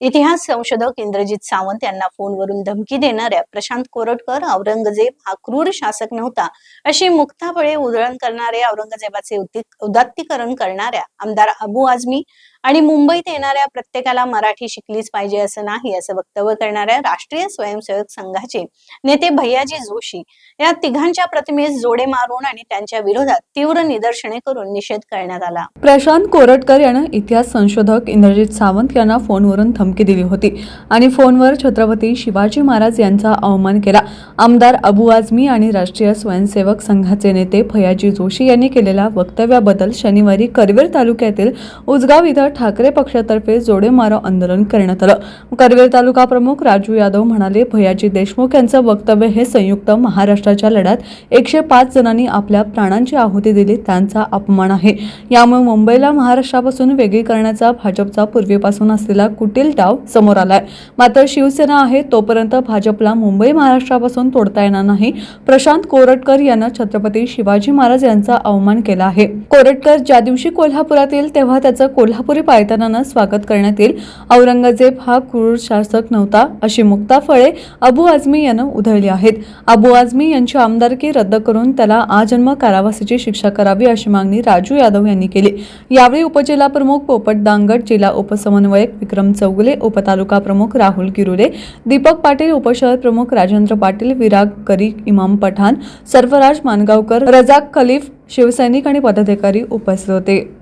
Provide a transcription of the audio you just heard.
इतिहास संशोधक इंद्रजित सावंत यांना फोनवरून धमकी देणाऱ्या प्रशांत कोरटकर औरंगजेब हा क्रूर शासक नव्हता अशी मुक्ताफळे उधळण करणारे, औरंगजेबाचे उदात्तीकरण करणाऱ्या आमदार अबू आझमी आणि मुंबईत येणाऱ्या प्रत्येकाला मराठी शिकलीच पाहिजे असं नाही असं वक्तव्य करणाऱ्या राष्ट्रीय स्वयंसेवक संघाचे नेते भैयाजी जोशी या तिघांच्या प्रतिमेस जोडे मारून आणि त्यांच्या विरोधात तीव्र निदर्शने करून निषेध करण्यात आला। प्रशांत कोरटकर यानं इतिहास संशोधक इंद्रजित सावंत यांना फोनवरून धमकी दिली होती आणि फोनवर छत्रपती शिवाजी महाराज यांचा अवमान केला। आमदार अबू आझमी आणि राष्ट्रीय स्वयंसेवक संघाचे नेते भैयाजी जोशी यांनी केलेल्या वक्तव्याबद्दल शनिवारी करवीर तालुक्यातील उजगाव इथं ठाकरे पक्षातर्फे जोडे मारो आंदोलन करण्यात आलं। करवीर तालुका प्रमुख राजू यादव म्हणाले, भैयाजी देशमुख यांचं वक्तव्य हे संयुक्त महाराष्ट्राच्या लढ्यात 105 जणांनी आपल्या प्राणांची आहुती दिली त्यांचा अपमान आहे। यामुळे मुंबईला महाराष्ट्रापासून वेगळी करण्याचा भाजपचा पूर्वीपासून असलेला कुटील डाव समोर आलाय। मात्र शिवसेना आहे तोपर्यंत भाजपला मुंबई महाराष्ट्रापासून तोडता येणार नाही। प्रशांत कोरटकर यांना छत्रपती शिवाजी महाराज यांचा अवमान केला आहे। कोरटकर ज्या दिवशी कोल्हापुरात येईल तेव्हा त्याचं कोल्हापुरी पायतानानं स्वागत करण्यात येईल। औरंगजेब हा क्रूर शासक नव्हता अशी मुक्ताफळे अबू आझमी यानं उधळली आहेत। अबू आझमी यांची आमदारकी रद्द करून त्याला आजन्म कारावासाची शिक्षा करावी अशी मागणी राजू यादव यांनी केली। यावेळी उपजिल्हा प्रमुख पोपट दांगट, जिल्हा उपसमन्वयक विक्रम चौगुले, उपतालुका प्रमुख राहुल गिरुले, दीपक पाटील, उपशहर प्रमुख राजेंद्र पाटील, विराग करी, इमाम पठाण, सर्फराज मानगावकर, रजाक खलीफ, शिवसैनिक आणि पदाधिकारी उपस्थित होते।